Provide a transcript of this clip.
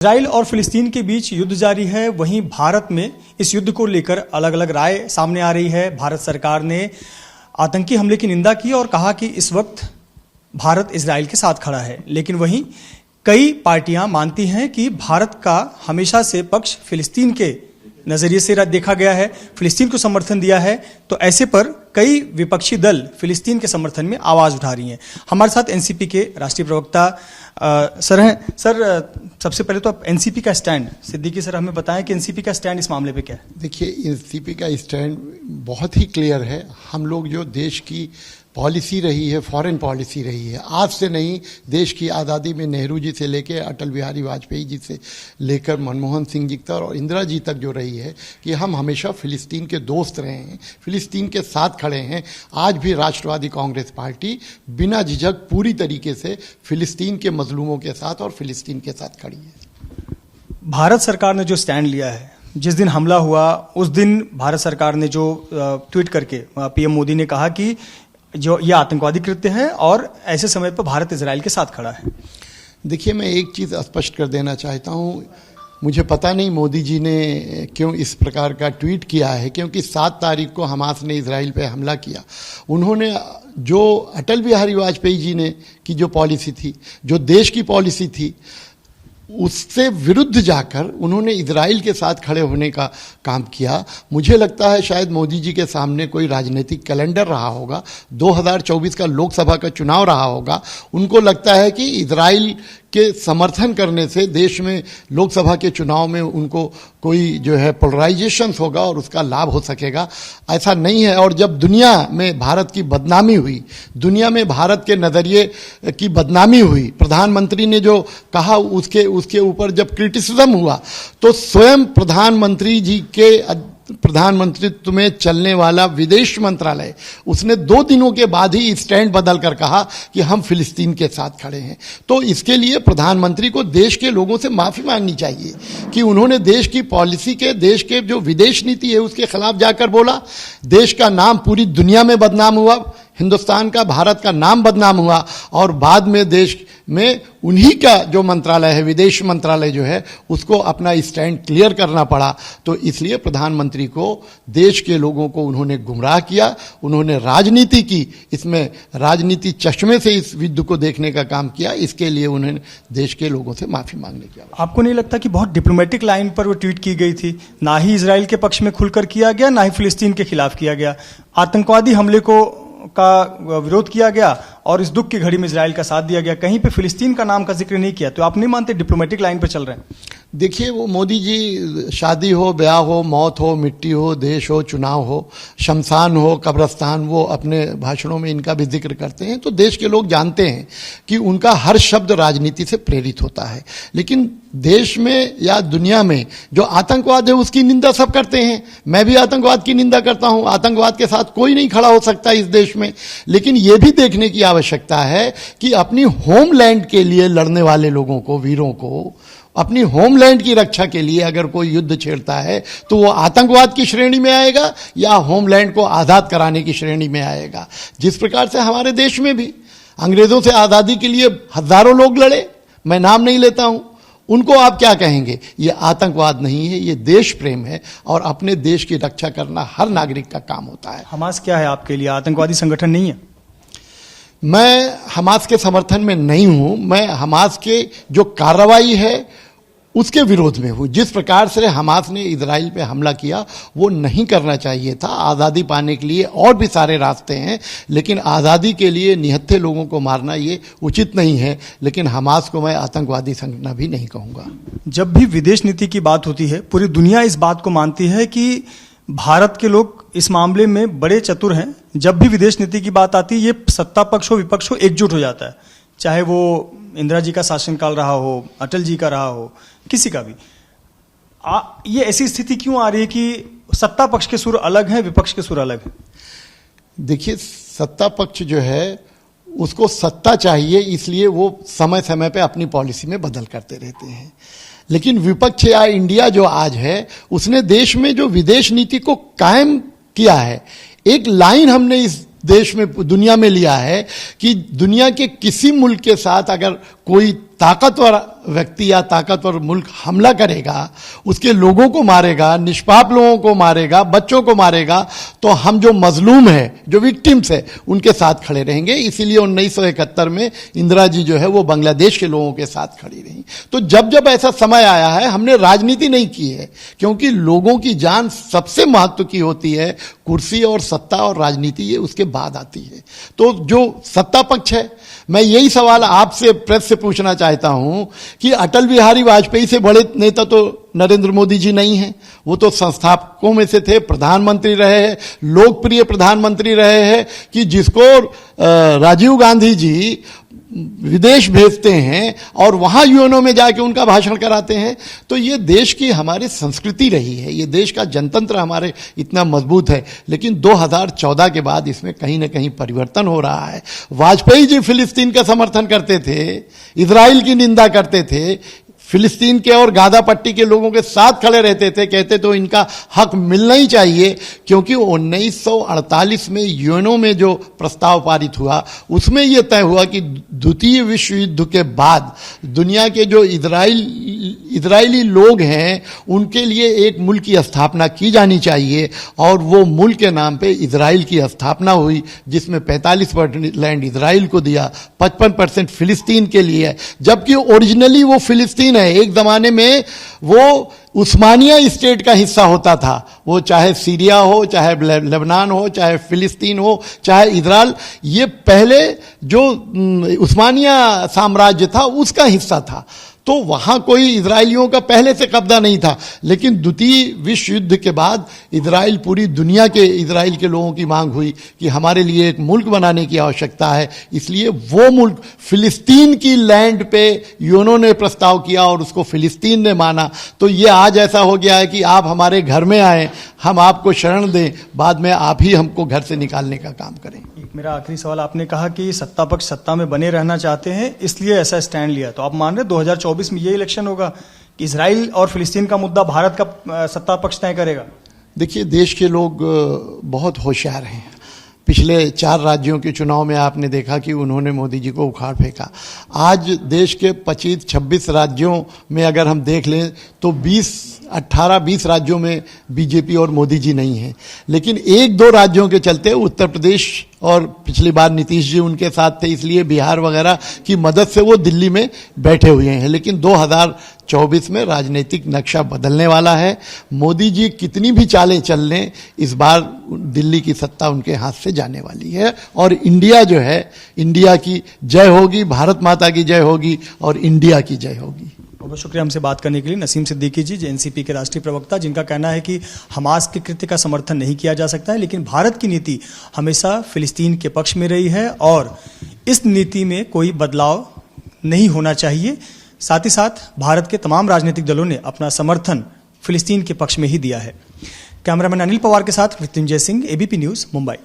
Israel और फिलिस्तीन के बीच युद्ध जारी है। वहीं भारत में इस युद्ध को लेकर अलग अलग राय सामने आ रही है। भारत सरकार ने आतंकी हमले की निंदा की और कहा कि इस वक्त भारत इजराइल के साथ खड़ा है, लेकिन वहीं कई पार्टियां मानती हैं कि भारत का हमेशा से पक्ष फिलिस्तीन के नजरिए से देखा गया है, फिलिस्तीन को समर्थन दिया है। तो ऐसे पर कई विपक्षी दल फिलिस्तीन के समर्थन में आवाज उठा रही हैं। हमारे साथ एनसीपी के राष्ट्रीय प्रवक्ता सर हैं। सर, सबसे पहले तो आप एनसीपी का स्टैंड, सिद्दीकी सर, हमें बताएं कि एनसीपी का स्टैंड इस मामले पे क्या है। देखिए, एनसीपी का स्टैंड बहुत ही क्लियर है। हम लोग जो देश की पॉलिसी रही है, फॉरेन पॉलिसी रही है, आज से नहीं, देश की आज़ादी में नेहरू जी से लेकर अटल बिहारी वाजपेयी जी से लेकर मनमोहन सिंह जी तक और इंदिरा जी तक जो रही है कि हम हमेशा फिलिस्तीन के दोस्त रहे हैं, फिलिस्तीन के साथ खड़े हैं। आज भी राष्ट्रवादी कांग्रेस पार्टी बिना झिझक पूरी तरीके से फिलिस्तीन के मजलूमों के साथ और फिलिस्तीन के साथ खड़ी है। भारत सरकार ने जो स्टैंड लिया है, जिस दिन हमला हुआ उस दिन भारत सरकार ने जो ट्वीट करके पीएम मोदी ने कहा कि जो ये आतंकवादी कृत्य है और ऐसे समय पर भारत इजराइल के साथ खड़ा है। देखिए, मैं एक चीज़ स्पष्ट कर देना चाहता हूँ। मुझे पता नहीं मोदी जी ने क्यों इस प्रकार का ट्वीट किया है, क्योंकि 7 तारीख को हमास ने इजराइल पे हमला किया। उन्होंने जो अटल बिहारी वाजपेयी जी ने की जो पॉलिसी थी, जो देश की पॉलिसी थी, उससे विरुद्ध जाकर उन्होंने इजराइल के साथ खड़े होने का काम किया। मुझे लगता है शायद मोदी जी के सामने कोई राजनीतिक कैलेंडर रहा होगा, 2024 का लोकसभा का चुनाव रहा होगा। उनको लगता है कि इजराइल के समर्थन करने से देश में लोकसभा के चुनाव में उनको कोई जो है पोलराइजेशन होगा और उसका लाभ हो सकेगा। ऐसा नहीं है। और जब दुनिया में भारत की बदनामी हुई, दुनिया में भारत के नज़रिए की बदनामी हुई, प्रधानमंत्री ने जो कहा उसके ऊपर जब क्रिटिसिज्म हुआ, तो स्वयं प्रधानमंत्री जी के प्रधानमंत्रित्व में चलने वाला विदेश मंत्रालय, उसने 2 दिनों के बाद ही स्टैंड बदल कर कहा कि हम फिलिस्तीन के साथ खड़े हैं। तो इसके लिए प्रधानमंत्री को देश के लोगों से माफी मांगनी चाहिए कि उन्होंने देश की पॉलिसी के, देश के जो विदेश नीति है उसके खिलाफ जाकर बोला। देश का नाम पूरी दुनिया में बदनाम हुआ, हिंदुस्तान का, भारत का नाम बदनाम हुआ और बाद में देश में उन्हीं का जो मंत्रालय है, विदेश मंत्रालय जो है, उसको अपना स्टैंड क्लियर करना पड़ा। तो इसलिए प्रधानमंत्री को, देश के लोगों को उन्होंने गुमराह किया, उन्होंने राजनीति की, इसमें राजनीति चश्मे से इस युद्ध को देखने का काम किया। इसके लिए उन्होंने देश के लोगों से माफी मांगने की आवश्यकता। आपको नहीं लगता कि बहुत डिप्लोमेटिक लाइन पर वो ट्वीट की गई थी? ना ही इजराइल के पक्ष में खुलकर किया गया, ना ही फिलिस्तीन के खिलाफ किया गया। आतंकवादी हमले का विरोध किया गया और इस दुख की घड़ी में इजराइल का साथ दिया गया। कहीं पे फिलिस्तीन का नाम का जिक्र नहीं किया। तो आप नहीं मानते डिप्लोमेटिक लाइन पर चल रहे हैं? देखिए, वो मोदी जी, शादी हो, ब्याह हो, मौत हो, मिट्टी हो, देश हो, चुनाव हो, शमशान हो, कब्रस्तान, वो अपने भाषणों में इनका भी जिक्र करते हैं। तो देश के लोग जानते हैं कि उनका हर शब्द राजनीति से प्रेरित होता है। लेकिन देश में या दुनिया में जो आतंकवाद है उसकी निंदा सब करते हैं। मैं भी आतंकवाद की निंदा करता हूं। आतंकवाद के साथ कोई नहीं खड़ा हो सकता इस देश में। लेकिन यह भी देखने की आवश्यकता है कि अपनी होमलैंड के लिए लड़ने वाले लोगों को, वीरों को, अपनी होमलैंड की रक्षा के लिए अगर कोई युद्ध छेड़ता है तो वो आतंकवाद की श्रेणी में आएगा या होमलैंड को आज़ाद कराने की श्रेणी में आएगा। जिस प्रकार से हमारे देश में भी अंग्रेजों से आज़ादी के लिए हजारों लोग लड़े, मैं नाम नहीं लेता हूं, उनको आप क्या कहेंगे? ये आतंकवाद नहीं है, ये देश प्रेम है और अपने देश की रक्षा करना हर नागरिक का काम होता है। हमास क्या है आपके लिए? आतंकवादी संगठन नहीं है? मैं हमास के समर्थन में नहीं हूं। मैं हमास के जो कार्रवाई है उसके विरोध में हूं। जिस प्रकार से हमास ने इजराइल पे हमला किया वो नहीं करना चाहिए था। आज़ादी पाने के लिए और भी सारे रास्ते हैं, लेकिन आज़ादी के लिए निहत्थे लोगों को मारना ये उचित नहीं है। लेकिन हमास को मैं आतंकवादी संगठन भी नहीं कहूँगा। जब भी विदेश नीति की बात होती है, पूरी दुनिया इस बात को मानती है कि भारत के लोग इस मामले में बड़े चतुर हैं। जब भी विदेश नीति की बात आती है, ये सत्ता पक्ष हो, विपक्ष हो, एकजुट हो जाता है। चाहे वो इंदिरा जी का शासनकाल रहा हो, अटल जी का रहा हो, किसी का भी। ये ऐसी स्थिति क्यों आ रही है कि सत्ता पक्ष के सुर अलग हैं, विपक्ष के सुर अलग हैं? देखिए, सत्ता पक्ष जो है उसको सत्ता चाहिए, इसलिए वो समय समय पे अपनी पॉलिसी में बदल करते रहते हैं। लेकिन विपक्ष या इंडिया जो आज है, उसने देश में जो विदेश नीति को कायम किया है, एक लाइन हमने इस देश में, दुनिया में लिया है कि दुनिया के किसी मुल्क के साथ अगर कोई ताकतवर व्यक्ति या ताकतवर मुल्क हमला करेगा, उसके लोगों को मारेगा, निष्पाप लोगों को मारेगा, बच्चों को मारेगा, तो हम जो मजलूम है, जो विक्टिम्स है, उनके साथ खड़े रहेंगे। इसीलिए 1971 में इंदिरा जी जो है वो बांग्लादेश के लोगों के साथ खड़ी रही। तो जब जब ऐसा समय आया है, हमने राजनीति नहीं की है, क्योंकि लोगों की जान सबसे महत्व की होती है। कुर्सी और सत्ता और राजनीति ये उसके बाद आती है। तो जो सत्ता पक्ष है, मैं यही सवाल आपसे, प्रेस से पूछना चाहता हूं कि अटल बिहारी वाजपेयी से बड़े नेता तो नरेंद्र मोदी जी नहीं हैं। वो तो संस्थापकों में से थे, प्रधानमंत्री रहे हैं, लोकप्रिय प्रधानमंत्री रहे हैं, कि जिसको राजीव गांधी जी विदेश भेजते हैं और वहां यूएनओ में जाके उनका भाषण कराते हैं। तो ये देश की हमारी संस्कृति रही है, ये देश का जनतंत्र हमारे इतना मजबूत है। लेकिन 2014 के बाद इसमें कहीं ना कहीं परिवर्तन हो रहा है। वाजपेयी जी फिलिस्तीन का समर्थन करते थे, इजराइल की निंदा करते थे, फिलिस्तीन के और गाजा पट्टी के लोगों के साथ खड़े रहते थे, कहते तो इनका हक मिलना ही चाहिए, क्योंकि 1948 में यूएनओ में जो प्रस्ताव पारित हुआ उसमें यह तय हुआ कि द्वितीय विश्व युद्ध के बाद दुनिया के जो इजरायली लोग हैं उनके लिए एक मुल्क की स्थापना की जानी चाहिए, और वो मुल्क के नाम पे इजराइल की स्थापना हुई, जिसमें 45% लैंड इजराइल को दिया, 55% फिलिस्तीन के लिए है, जबकि ओरिजिनली वो फिलिस्तीन है। एक जमाने में वो उस्मानिया स्टेट का हिस्सा होता था, वो चाहे सीरिया हो, चाहे लेबनान हो, चाहे फिलिस्तीन हो, चाहे इजराइल, ये पहले जो उस्मानिया साम्राज्य था उसका हिस्सा था। तो वहां कोई इजरायलियों का पहले से कब्जा नहीं था। लेकिन द्वितीय विश्व युद्ध के बाद इजराइल, पूरी दुनिया के इजराइल के लोगों की मांग हुई कि हमारे लिए एक मुल्क बनाने की आवश्यकता है, इसलिए वो मुल्क फिलिस्तीन की लैंड पे यूएनओ ने प्रस्ताव किया और उसको फिलिस्तीन ने माना। तो ये आज ऐसा हो गया है कि आप हमारे घर में आए, हम आपको शरण दें, बाद में आप ही हमको घर से निकालने का काम करें। मेरा आखिरी सवाल, आपने कहा कि सत्ता पक्ष सत्ता में बने रहना चाहते हैं, इसलिए ऐसा स्टैंड लिया, तो आप मान रहे 2024 में ये इलेक्शन होगा कि इजराइल और फिलिस्तीन का मुद्दा भारत का सत्ता पक्ष तय करेगा? देखिए, देश के लोग बहुत होशियार हैं। पिछले 4 राज्यों के चुनाव में आपने देखा कि उन्होंने मोदी जी को उखाड़ फेंका। आज देश के 25-26 राज्यों में अगर हम देख लें तो 18-20 राज्यों में बीजेपी और मोदी जी नहीं हैं। लेकिन 1-2 राज्यों के चलते, उत्तर प्रदेश और पिछली बार नीतीश जी उनके साथ थे, इसलिए बिहार वगैरह की मदद से वो दिल्ली में बैठे हुए हैं। लेकिन 2024 में राजनीतिक नक्शा बदलने वाला है। मोदी जी कितनी भी चालें चल लें, इस बार दिल्ली की सत्ता उनके हाथ से जाने वाली है, और इंडिया जो है, इंडिया की जय होगी, भारत माता की जय होगी और इंडिया की जय होगी। बहुत शुक्रिया हमसे बात करने के लिए। नसीम सिद्दीकी जी, एनसीपी के राष्ट्रीय प्रवक्ता, जिनका कहना है कि हमास के कृत्य का समर्थन नहीं किया जा सकता है, लेकिन भारत की नीति हमेशा फिलिस्तीन के पक्ष में रही है और इस नीति में कोई बदलाव नहीं होना चाहिए। साथ ही साथ भारत के तमाम राजनीतिक दलों ने अपना समर्थन फिलिस्तीन के पक्ष में ही दिया है। कैमरामैन अनिल पवार के साथ मृत्युंजय सिंह, एबीपी न्यूज, मुंबई।